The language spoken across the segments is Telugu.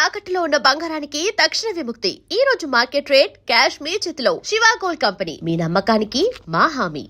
తాకట్టులో ఉన్న బంగారానికి తక్షణ విముక్తి. ఈ రోజు మార్కెట్ రేట్ క్యాష్ మీ చేతిలో. శివ గోల్డ్ కంపెనీ, మీ నమ్మకానికి మా హామీ.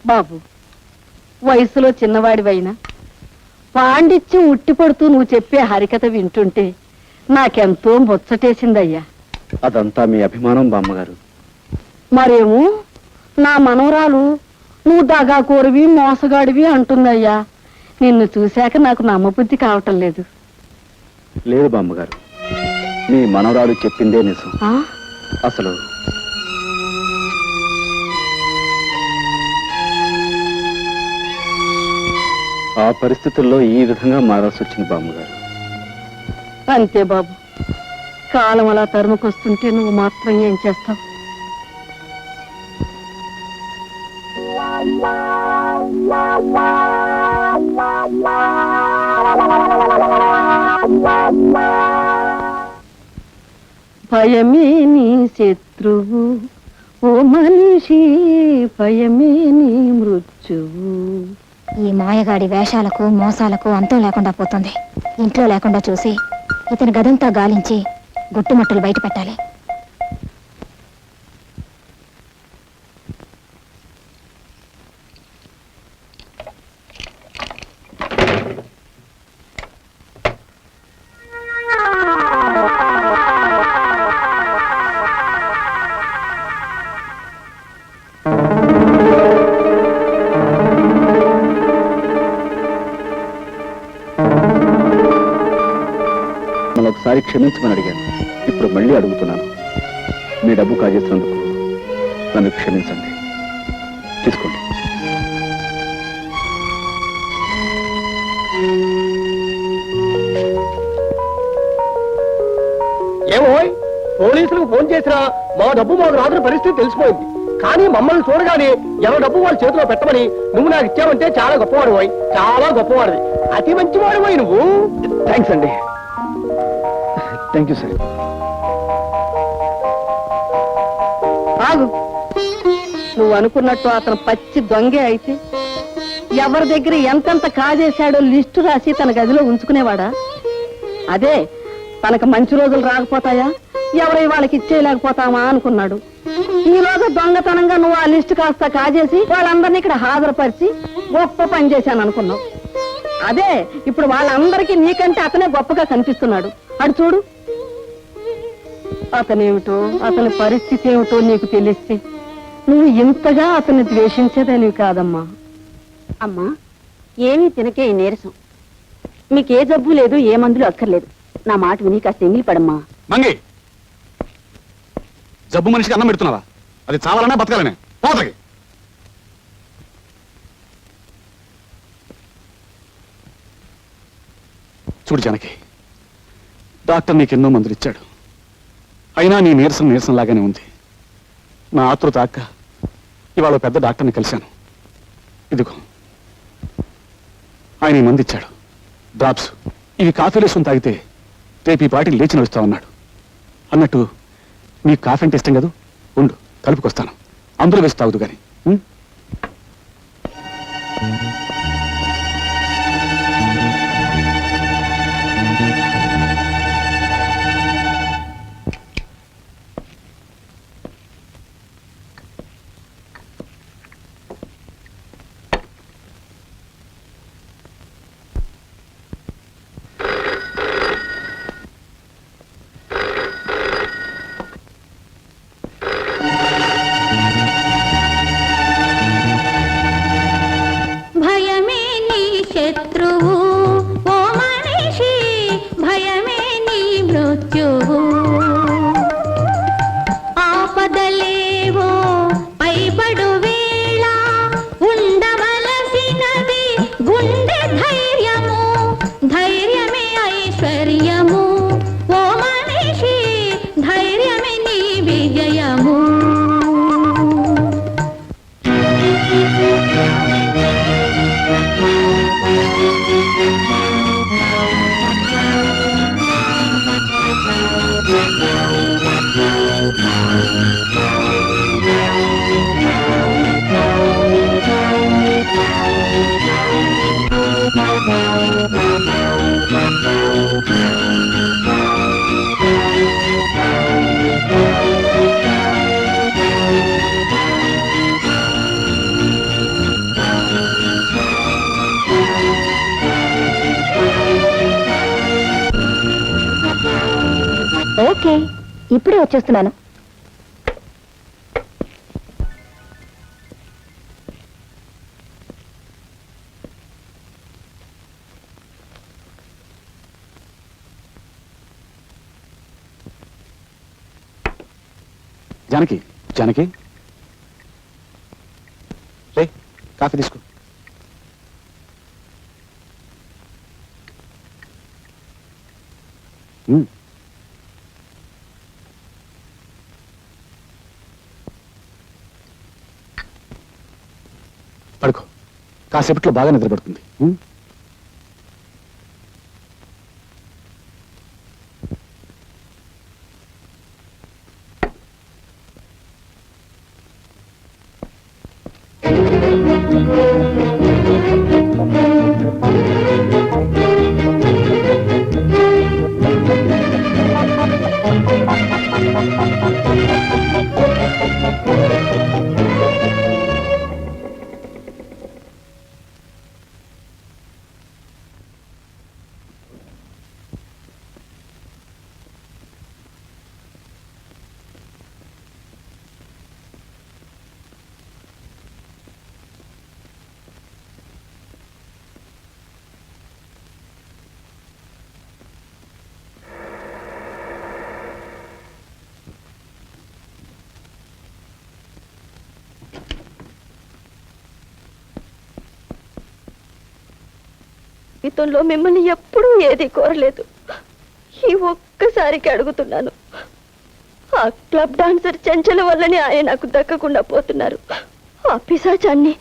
బాబు, వయసులో చిన్నవాడివైనా పాండిత్యం ఉట్టిపడుతూ నువ్వు చెప్పే హరికథ వింటుంటే నాకెంతో ముచ్చటేసిందయ్యా. అదంతా మీ అభిమానం బామ్మగారు. మరేమో నా మనవరాలు నువ్వు దగాకోరివి మోసగాడివి అంటుందయ్యా. నిన్ను చూశాక నాకు నమ్మబుద్ధి కావటం లేదు. లేదు బామ్మగారు, మీ మనవరాలు చెప్పిందే నిజం. అసలు ఆ పరిస్థితుల్లో ఈ విధంగా మారాల్సి వచ్చింది బామ్మగారు. అంతే బాబు, కాలం అలా తరుముకొస్తుంటే నువ్వు మాత్రం ఏం చేస్తావు? భయమే నీ శత్రువు ఓ మనిషి, భయమే నీ మృత్యువు. ఈ మాయగాడి వేషాలకు మోసాలకు అంతం లేకుండా పోతుంది. ఇంట్లో లేకుండా చూసి ఇతని గదంతా గాలించి గుట్టుమట్టులు బయట పెట్టాలి. ఒకసారి క్షమించమని అడిగాను, ఇప్పుడు మళ్ళీ అడుగుతున్నాను. మీ డబ్బు కాజేసినందుకు నన్ను క్షమించండి. తీసుకోండి. ఏమో పోలీసులకు ఫోన్ చేసినా మా డబ్బు మాకు రాత్రి పరిస్థితి తెలిసిపోయింది. కానీ మమ్మల్ని చూడగానే ఎవరి డబ్బు వాళ్ళ చేతిలో పెట్టమని నువ్వు నాకు ఇచ్చావంటే చాలా గొప్పవాడు పోయి, చాలా గొప్పవాడివి, అతి మంచివాడు పోయి నువ్వు. థ్యాంక్స్ అండి. Thank you sir. ఆగు, నువ్వు అనుకున్నట్టు అతను పచ్చి దొంగే అయితే ఎవరి దగ్గర ఎంతెంత కాజేశాడో లిస్టు రాసి తన గదిలో ఉంచుకునేవాడా? అదే తనకు మంచి రోజులు రాకపోతాయా, ఎవరై వాళ్ళకి ఇచ్చేయలేకపోతామా అనుకున్నాడు. ఈ రోజు దొంగతనంగా నువ్వు ఆ లిస్టు కాస్త కాజేసి వాళ్ళందరినీ ఇక్కడ హాజరుపరిచి గొప్ప పని చేశాను అనుకున్నావు. అదే ఇప్పుడు వాళ్ళందరికీ నీకంటే అతనే గొప్పగా కనిపిస్తున్నాడు. అడు చూడు, అతనేమిటో అతని పరిస్థితి ఏమిటో నీకు తెలిస్తే నువ్వు ఇంతగా అతన్ని ద్వేషించేదానివి కాదమ్మా. అమ్మా, ఏమీ తినకే ఈ నీరసం. మీకే జబ్బు లేదు, ఏ మందులు అక్కర్లేదు. నా మాట విని కాస్త ఎంగిలి పడమ్మా. మంగి, జబ్బు మనిషికి అన్నం పెడుతున్నావా? అది చావాలనే బతకాలనే? పోతకి చూడు జానకి, డాక్టర్ నీకెన్నో మందులు ఇచ్చాడు. అయినా నీ నీరసం లాగానే ఉంది. నా ఆతృత అక్క ఇవాళ పెద్ద డాక్టర్ని కలిశాను. ఇదిగో ఆయన ఈ మందు ఇచ్చాడు, డ్రాప్స్. ఇవి కాఫీలో వేసుకుని తాగితే రేపు ఈ పాటికి లేచి నడుస్తామన్నాడు. అన్నట్టు నీకు కాఫీ అంటే ఇష్టం కదా, ఉండు కలుపుకొస్తాను. అందులో వేసి తాగుదు కానీ. శత్రువు ఓ మనిషి, భయమే నీ మృత్యువు. ఆపదలేవో పైబడు వేళ ఉండవలసినది గుండె ధైర్యము, ధైర్యమే ఐశ్వర్యము. ఓ మనిషి, ధైర్యమే నీ విజయము. ఓకే, ఇప్పుడే వచ్చేస్తున్నాను. జానకి జానకి రే కాఫీ తీసుకో. ఉమ్. పడుకో, కాసేపట్లో బాగా నిద్రపడుతుంది. జీవితంలో మిమ్మల్ని ఎప్పుడూ ఏది కోరలేదు. ఈ ఒక్కసారికి అడుగుతున్నాను. ఆ క్లబ్ డాన్సర్ చెంచల వల్లనే ఆయన నాకు దక్కకుండా పోతున్నారు. ఆ పిశాచాన్ని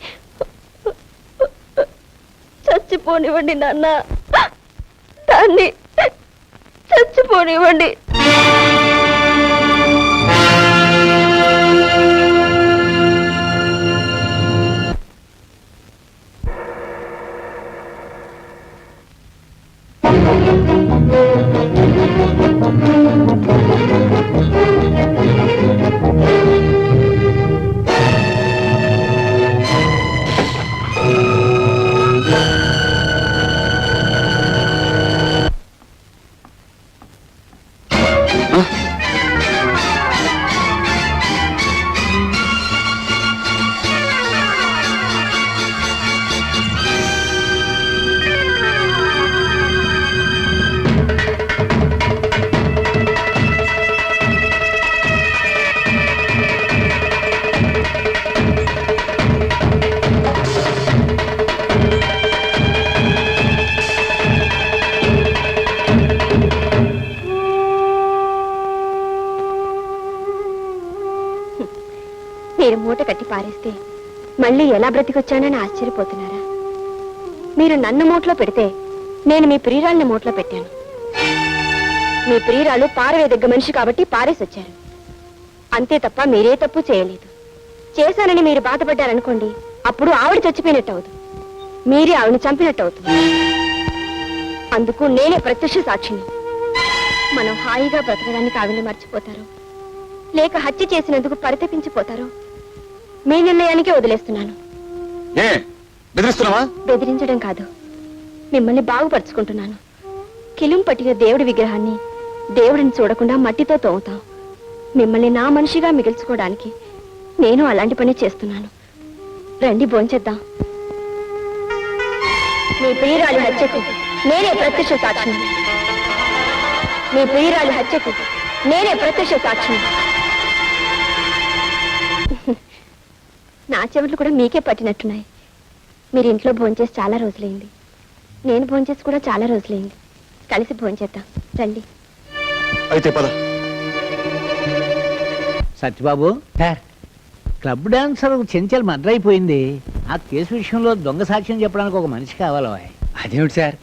చచ్చిపోనివ్వండి నాన్న, దాన్ని చచ్చిపోనివ్వండి. మీరు మూట కట్టి పారేస్తే మళ్ళీ ఎలా బ్రతికొచ్చానని ఆశ్చర్యపోతున్నారా? మీరు నన్ను మూటలో పెడితే నేను మీ ప్రియురాల్ని మూటలో పెట్టాను. మీ ప్రియురాలు పారవేదగ్గ మనిషి కాబట్టి పారేసొచ్చారు, అంతే తప్ప మీరే తప్పు చేయలేదు. చేశానని మీరు బాధపడ్డారనుకోండి, అప్పుడు ఆవిడ చచ్చిపోయినట్టు అవుతుంది, మీరే ఆవిడని చంపినట్టు అవుతుంది. అందుకు నేనే ప్రత్యక్ష సాక్షిని. మనం హాయిగా బ్రతకడానికి ఆవిడని మర్చిపోతారు, లేక హత్య చేసినందుకు పరితపించిపోతారు, మీ నిర్ణయానికే వదిలేస్తున్నాను. ఏ బెదిరిస్తున్నావా? బెదిరించడం కాదు, మిమ్మల్ని బాగుపరుచుకుంటున్నాను. కిలుం పట్టిన దేవుడి విగ్రహాన్ని దేవుడిని చూడకుండా మట్టితో తోముతాం. మిమ్మల్ని నా మనిషిగా మిగిల్చుకోవడానికి నేను అలాంటి పని చేస్తున్నాను. రండి భోంచేద్దాం. మీ ప్రియురాలి హత్యకు నేనే ప్రత్యక్ష సాక్షిని. మీ ప్రియురాలి హత్యకు నేనే ప్రత్యక్ష సాక్షిని. నా చెవులు కూడా మీకే పట్టినట్టున్నాయి. మీరు ఇంట్లో భోంచేసి చాలా రోజులైంది, నేను భోంచేసి కూడా చాలా రోజులైంది. కలిసి భోంచేద్దాం రండి. అయితే పద. Satyababu, club dancer Chenchal murder అయిపోయింది. ఆ కేసు విషయంలో దొంగ సాక్ష్యం చెప్పడానికి ఒక మనిషి కావాలి. అదేమిటి సార్,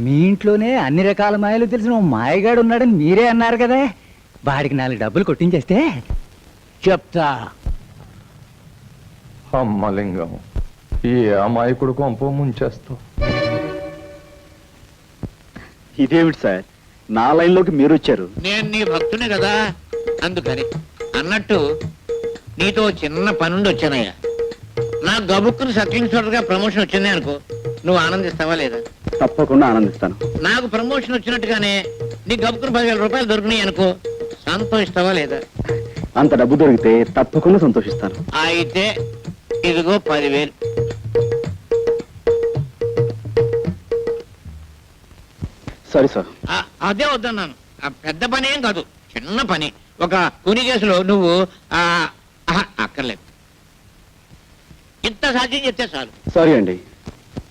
మీ ఇంట్లోనే అన్ని రకాల మాయలు తెలిసిన ఓ మాయగాడు ఉన్నాడని మీరే అన్నారు కదా, వాడికి 4 డబ్బులు కొట్టించేస్తే చెప్తా. అమ్మలింగం, ఈ అమాయకుడు కొంప ముంచేస్తావు. ఇదేమిటి సార్, నా లైన్లోకి మీరు వచ్చారు? నేను నీ భక్తుని కదా, అందుకని. అన్నట్టు నీతో చిన్న పనుండి వచ్చానయ్యా. నా గబుక్కుని సబ్ ఇన్స్పెక్టర్గా ప్రమోషన్ వచ్చింది అనుకో, నువ్వు ఆనందిస్తావా లేదా? తప్పకుండా ఆనందిస్తాను. నాకు ప్రమోషన్ వచ్చినట్టుగానే నీ గబుక్కుని 10,000 రూపాయలు దొరికినాయి అనుకో, సంతోషిస్తావా లేదా? అంత డబ్బు దొరికితే తప్పకుండా సంతోషిస్తాను. అయితే ఇదిగో 10,000. సరే సార్. అదే వద్దన్నాను. ఆ పెద్ద పని ఏం కాదు, చిన్న పని. ఒక కుని కేసులో నువ్వు అక్కర్లేదు, ఇంత సాధ్యం చెప్తే చాలు. సారీ అండి,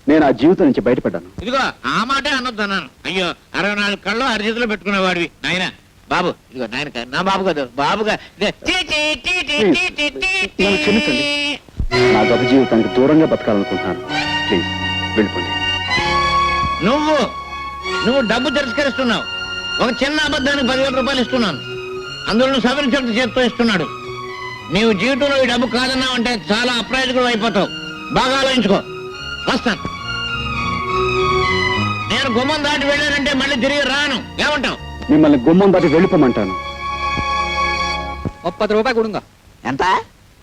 నేను ఆ జీవితం నుంచి బయటపడ్డాను. ఇదిగో ఆ మాటే అనొద్దు అన్నాను. అయ్యో 64 కళ్ళు అరిచేతిలో పెట్టుకునేవాడివి నాయన. బాబు ఇదిగో నాయన నా బాబు కదా, బాబుగా నన్ను క్షమించండి, నా గొప్ప జీవితానికి దూరంగా బతకాలనుకుంటున్నాను. ప్లీజ్ వెళ్ళిపోండి. నువ్వు డబ్బు తిరస్కరిస్తున్నావు. ఒక చిన్న అబద్ధానికి 10,000 రూపాయలు ఇస్తున్నాను, అందులో నువ్వు సవరించడం చేత్తో ఇస్తున్నాడు. నీవు జీవితంలో ఈ డబ్బు కాదన్నావు అంటే చాలా అప్రయోజకుడు అయిపోతావు. బాగా ఆలోచించుకో. వస్తాను. నేను గుమ్మం దాటి వెళ్ళానంటే మళ్ళీ తిరిగి రాను. ఏమంటావు? మిమ్మల్ని గుమ్మం దాటి వెళ్ళిపోమంటాను. 30 రూపాయలు కొడుగా. ఎంత?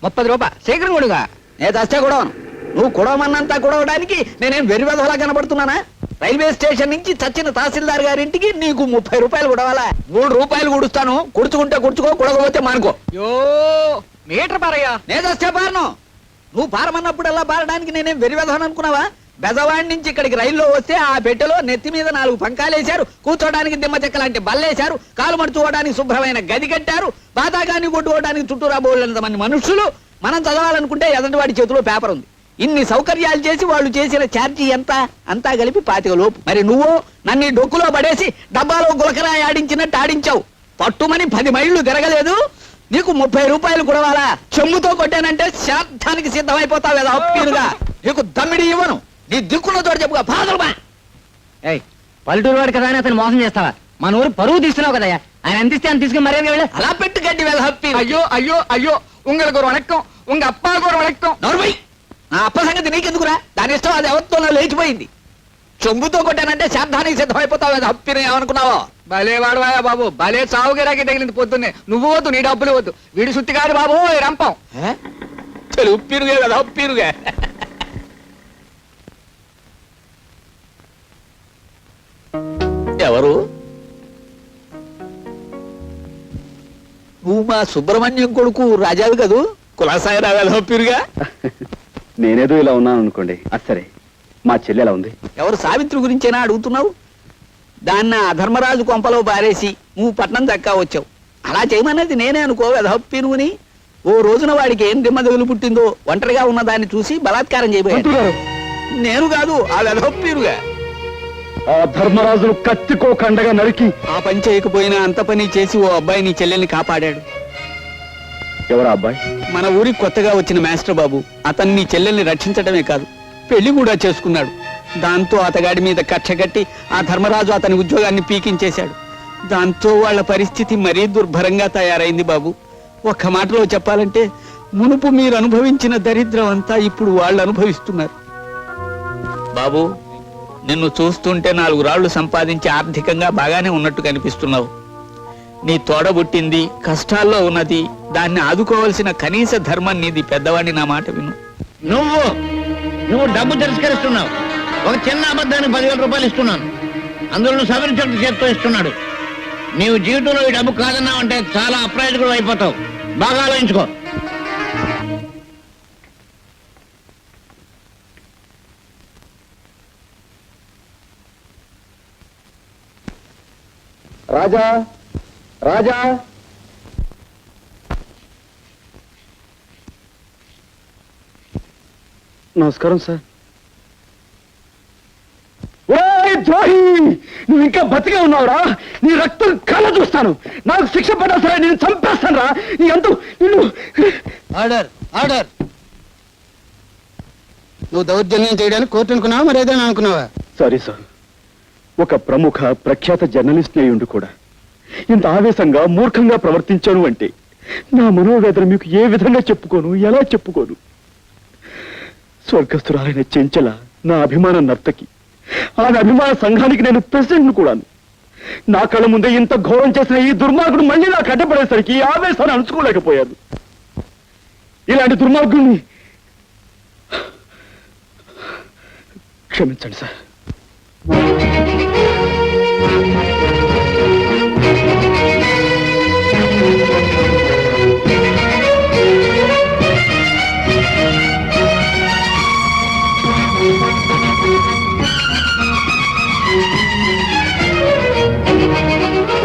30 రూపాయలు శీఘ్రం కొడుగా. నేను దస్తే కొడవను. నువ్వు కొడవమన్నంతా కొడవడానికి నేనేం వెర్రివెధలా కనబడుతున్నానా? రైల్వే స్టేషన్ నుంచి చచ్చిన తహసీల్దార్ గారింటికి నీకు 30 రూపాయలు కొడవాలా? 3 రూపాయలు కుడుస్తాను. కుడుచుకుంటే కుడుచుకో, కుడకపోతే మానుకో. యో మీటర్ పారయ్యా. నేను దస్తే పారను. నువ్వు పారమన్నప్పుడల్లా పారడానికి నేనేం వెర్రివెధని అనుకున్నావా? బెజవాడి నుంచి ఇక్కడికి రైల్లో వస్తే ఆ పెట్టెలో నెత్తి మీద 4 పంకాలేశారు, కూర్చోడానికి దిమ్మ చెక్క లాంటి బల్లేశారు, కాలు మడుచుకోవడానికి శుభ్రమైన గది కట్టారు, బాతాగాన్ని కొట్టుకోవడానికి చుట్టూరా బోళ్ళంత మంది మనుషులు. మనం చదవాలనుకుంటే ఎదంటి వాడి చేతిలో పేపర్ ఉంది. ఇన్ని సౌకర్యాలు చేసి వాళ్ళు చేసిన ఛార్జీ ఎంత? అంతా కలిపి 25 లోపు. మరి నువ్వు నన్ను డొక్కులో పడేసి డబ్బాలో గులకరాయి ఆడించినట్టు ఆడించావు. పట్టుమని 10 మైళ్ళు తిరగలేదు, నీకు 30 రూపాయలు కొడవాలా? చెమ్ముతో కొట్టానంటే శాంతానికి సిద్ధమైపోతావు కదా అప్పీరుగా. నీకు దమ్మిడి ఇవ్వను. నీ దిక్కులో తోడు చెప్పుగా పాదలుమా. పల్లెటూరు వాడు కదా అని అతను మోసం చేస్తావా? మన ఊరు పరువు తీస్తున్నావు కదా, ఆయన అందిస్తే అని తీసుకుని మర్యాద వెళ్ళి అలా పెట్టు గడ్డి వేళ హప్పి. అయ్యో అయ్యో అయ్యో உங்களுக்கு ஒரு வணக்கம், உங்க அப்பாவுக்கு ஒரு வணக்கம். నోర్మై, నా అప్ప సంగతి నీకెందుకురా? దాని ఇష్టం, అది ఎవరితో లేచిపోయింది. చెంబుతో కొట్టానంటే శాంతానికి సిద్ధమైపోతావు కదా హప్పిని. ఏమనుకున్నావో? భలే వాడవాయా బాబు, భలే చావుగిరాకి తగిలింది పొద్దున్నే. నువ్వు వద్దు, నీ డబ్బులు వద్దు. వీడి సుత్తి కాదు బాబు, రంపం. చలు ఉప్పిరుగే కదా ఉప్పిరుగే. ఎవరు? నువ్వు మా సుబ్రహ్మణ్యం కొడుకు రాజావి కదూ? కులాసాయి రావాలి హప్పిరుగా. నేనేదో ఇలా ఉన్నాను అనుకోండి. సరే, మా చెల్లి ఎలా ఉంది? ఎవరు? సావిత్రి గురించేనా అడుగుతున్నావు? దాన్ని ఆ ధర్మరాజు కొంపలో బారేసి నువ్వు పట్నం దక్కా వచ్చావు. అలా చేయమన్నది నేనే అనుకో వెధప్పి నువ్వుని. ఓ రోజున వాడికి ఏం దిమ్మదగులు పుట్టిందో ఒంటరిగా ఉన్న దాన్ని చూసి బలాత్కారం చేయబోయాడు. నేను కాదు, ఆ వెధప్పిరుగా. ఆ ధర్మరాజును కత్తికో కండగా నరికి ఆ పని చేయకపోయినా అంత పని చేసి ఓ అబ్బాయి నీ చెల్లెల్ని కాపాడాడు. ఎవరా అబ్బాయి? మన ఊరికి కొత్తగా వచ్చిన మాస్టర్ బాబు. అతన్ని నీ చెల్లెల్ని రక్షించడమే కాదు, పెళ్లి కూడా చేసుకున్నాడు. దాంతో అతగాడి మీద కక్ష కట్టి ఆ ధర్మరాజు అతని ఉద్యోగాన్ని పీకించేశాడు. దాంతో వాళ్ళ పరిస్థితి మరీ దుర్భరంగా తయారైంది బాబు. ఒక్క మాటలో చెప్పాలంటే మునుపు మీరు అనుభవించిన దరిద్రం అంతా ఇప్పుడు వాళ్ళు అనుభవిస్తున్నారు. బాబు, నిన్ను చూస్తుంటే 4 రాళ్లు సంపాదించి ఆర్థికంగా బాగానే ఉన్నట్టు కనిపిస్తున్నావు. నీ తోడబుట్టింది కష్టాల్లో ఉన్నది, దాన్ని ఆదుకోవాల్సిన కనీస ధర్మం నీది. పెద్దవాడిని నా మాట విను. నువ్వు డబ్బు తిరస్కరిస్తున్నావు. ఒక చిన్న అబద్ధానికి 10,000 రూపాయలు ఇస్తున్నాను, అందులో నువ్వు సవరించడం చేత్తో ఇస్తున్నాడు. నీవు జీవితంలో ఈ డబ్బు కాదన్నావు అంటే చాలా అప్రయోజకుడు అయిపోతావు. బాగా ఆలోచించుకో. రాజా, రాజా, నమస్కారం సార్. ద్రోహి, నువ్వు ఇంకా బతికే ఉన్నావురా? నీ రక్తం కళ్ళ చూస్తాను. నాకు శిక్ష పడ్డా సరే నేను చంపేస్తాను రా. నీ అంతు నిన్ను. Order order. నువ్వు దౌర్జన్యం చేయడానికి కోర్టు అనుకున్నావా, మరి ఏదైనా అనుకున్నావా? సారీ సార్, ఒక ప్రముఖ ప్రఖ్యాత జర్నలిస్ట్ అయ్యుండి కూడా ఇంత ఆవేశంగా మూర్ఖంగా ప్రవర్తించాను అంటే నా మనోవేదన మీకు ఏ విధంగా చెప్పుకోను, ఎలా చెప్పుకోను? స్వర్గస్థురాలైన చెంచల నా అభిమాన నర్తకి, ఆమె అభిమాన సంఘానికి నేను ప్రెసిడెంట్ను కూడాను. నా కళ్ళ ముందే ఇంత ఘోరం చేసిన ఈ దుర్మార్గుడు మళ్ళీ నాకు అడ్డపడేసరికి ఆవేశాన్ని అణుచుకోలేకపోయాను. ఇలాంటి దుర్మార్గుడిని క్షమించండి సార్.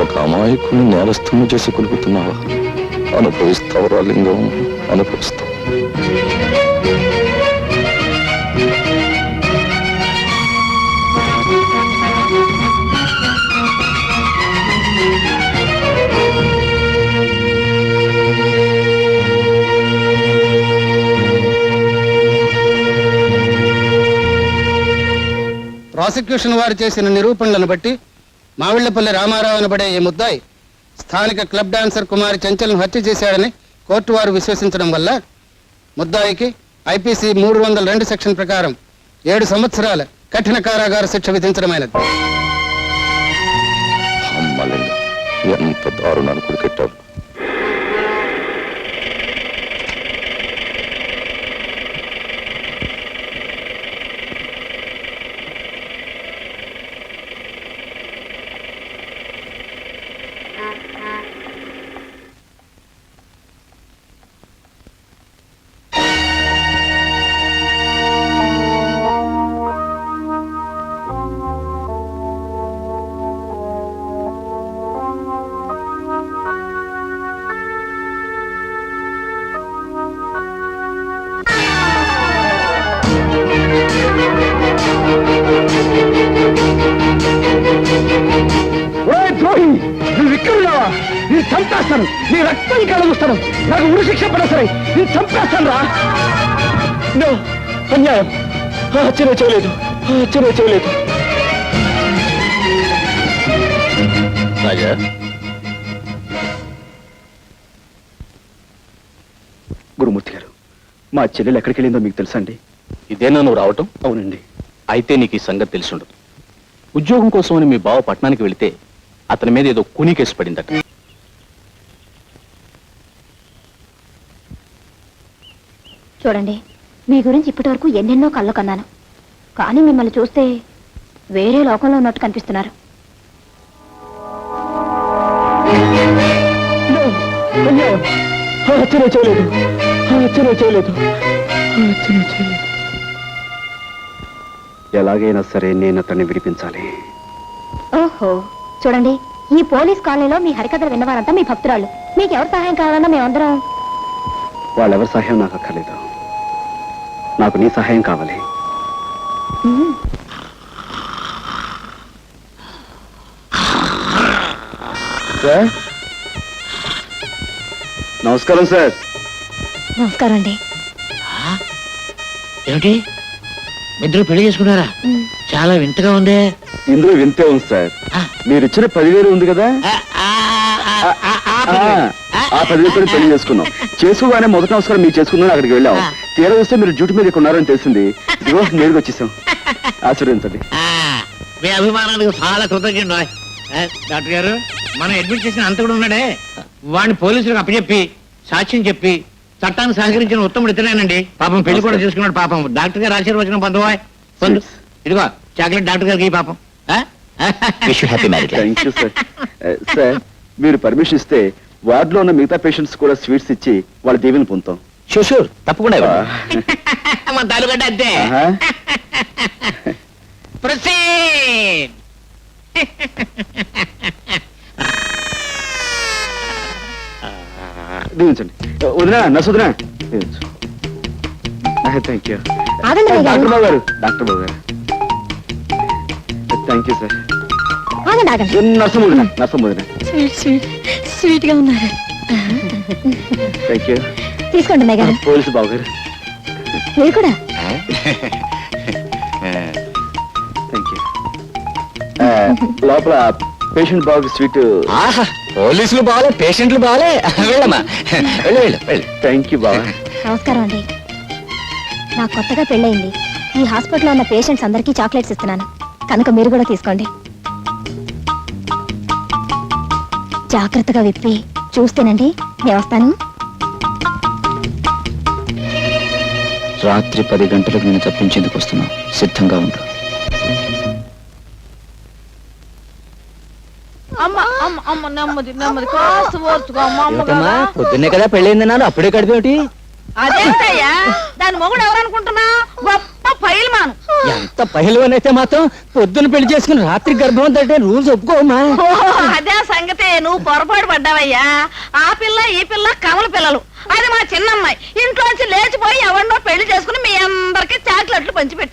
ఒక అమాయకుల్ని నేరస్తుని చేసి కొలుపుతున్నావా? అనుభవిస్తావురా లింగం, అనుభవిస్తావు. ప్రాసిక్యూషన్ వారు చేసిన నిరూపణలను బట్టి మావిళ్లపల్లి రామారావు అనబడే ఈ ముద్దాయి స్థానిక క్లబ్ డాన్సర్ కుమారి చంచల్ను హత్య చేశాడని కోర్టు వారు విశ్వసించడం వల్ల ముద్దాయికి ఐపీసీ 302 సెక్షన్ ప్రకారం 7 సంవత్సరాల కఠిన కారాగార శిక్ష విధించడమైనది. అమ్మ లింగం, ఎంత దారుణాన్ని కొడుకెట్టావు. నువ్వు ఇక్కడున్నావా? నేను చంపేస్తాను, నీ రక్తం కలగుస్తాను, నాకు ఉరి శిక్ష పడ సరే నేను చంపేస్తాను రా. అన్యాయం, హత్య చేయలేదు, హత్య చేయలేదు. రాజా, గురుమూర్తి గారు, మా చెల్లెలు ఎక్కడికి వెళ్ళిందో మీకు తెలుసా అండి? ఇదేనా నువ్వు రావటం? అవునండి. అయితే నీకు ఈ సంగతి తెలిసి ఉండదు. ఉద్యోగం కోసమని మీ బావ పట్టణానికి వెళితే అతని మీద ఏదో కూనీ కేసు పడిందట. చూడండి, మీ గురించి ఇప్పటివరకు ఎన్నెన్నో కళ్ళు కన్నాను, కానీ మిమ్మల్ని చూస్తే వేరే లోకంలో ఉన్నట్టు కనిపిస్తున్నారు. హత్య చేయలేదు, హత్య చేయలేదు, హత్య చేయలేదు. ఎలాగైనా సరే నేను అతన్ని విడిపించాలి. ఓహో, చూడండి, ఈ పోలీస్ కాలనీలో మీ హరికథలు విన్నవారంతా మీ భక్తురాళ్ళు. మీకు ఎవరు సహాయం కావాలన్నా మేమందరం. వాళ్ళెవరి సహాయం నాకు అక్కర్లేదు, నాకు నీ సహాయం కావాలి. సార్, నమస్కారం సార్. నమస్కారం అండి. ఏమిటి, ఇద్దరు పెళ్లి చేసుకున్నారా? చాలా వింతగా ఉంది. ఇందులో వింతే ఉంది సార్. మీరు ఇచ్చిన 10,000 ఉంది కదా, ఆ 10,000 పెళ్లి చేసుకున్నాం. చేసుకోగానే మొదటి నమస్కారం మీరు చేసుకున్నాను, అక్కడికి వెళ్ళాం. తీరా వస్తే మీరు డ్యూటీ మీద ఇక్కడ ఉన్నారని తెలిసింది. ఇదిగో నేరుగా వచ్చేసాం, ఆశీర్వదించండి. మీ అభిమానానికి చాలా కృతజ్ఞుడు. డాక్టర్ గారు, మనం అడ్మిట్ చేసిన అంత కూడా ఉన్నాడే, వాడిని పోలీసులకు అప్పచెప్పి సాక్ష్యం చెప్పి చట్టాన్ని సహకరించిన ఉత్తముడు ఇతనేనండి. పాపం పెళ్లి కూడా చేసుకున్నాడు. పాపం డాక్టర్ గారు ఆశీర్వచనం పొందవా? పొందు. ఇదిగో చాక్లెట్ డాక్టర్ గారికి ఈ పాపం. Thank you sir. సార్, మీరు పర్మిషన్ ఇస్తే వార్డులో ఉన్న మిగతా పేషెంట్స్ కూడా స్వీట్స్ ఇచ్చి వాళ్ళ దీవెని పొందుతాం. షూర్, తప్పకుండా. మన తాలూగడ్డ అంతే. ప్రొసీడ్. దీవించండి. వదినా, నర్సు వదినా, థ్యాంక్ యూ. డాక్టర్ బాబు గారు, డాక్టర్ బాబు గారు, థ్యాంక్ యూ సార్. నర్సం వదినా, నర్సం వదినా, స్వీట్ గా ఉన్నారు. Thank you. తీసుకోండి అన్నయ్య గారు. పోలీసు బాబు గారు, మీరు కూడా. Thank you. లోపల పేషెంట్ బాబు స్వీట్. పోలీసులు బాగాలే, పేషెంట్లు బాగాలే. వెళ్ళమ్మా, వెళ్ళు వెళ్ళు వెళ్ళు. థ్యాంక్ యూ బాబా. నమస్కారం అండి. నాకు కొత్తగా పెళ్ళయింది. ఈ హాస్పిటల్లో ఉన్న పేషెంట్స్ అందరికీ చాక్లెట్స్ ఇస్తున్నాను, కనుక మీరు కూడా తీసుకోండి. జాగ్రత్తగా విప్పి చూస్తేనండి. నేను వస్తాను. రాత్రి 10 గంటలకు నేను తప్పించేందుకు వస్తున్నాను, సిద్ధంగా ఉండు. నెమ్మది నెమ్మది కాస్త ఓర్చుకో. పొద్దున్నే కదా పెళ్ళైందన్నాను, అప్పుడే కడిపేమిటి? అదేంటయ్యా దాని మొగుడు ఎవరనుకుంటున్నా గొప్ప పైల్మాను. ఎంత పహిల్వన్ అయితే మాత్రం పొద్దున పెళ్లి చేసుకుని రాత్రి గర్భవంతం అంటే రూల్స్ ఒప్పుకోమా? అదే సంగతే, నువ్వు పొరపాటు పడ్డావయ్యా. ఆ పిల్ల ఈ పిల్ల కమల పిల్లలు. అది మా చిన్నమ్మాయి ఇంట్లోంచి లేచిపోయి ఎవరినో పెళ్లి చేసుకుని మీ అందరికి చాక్లెట్లు పంచిపెట్టింది.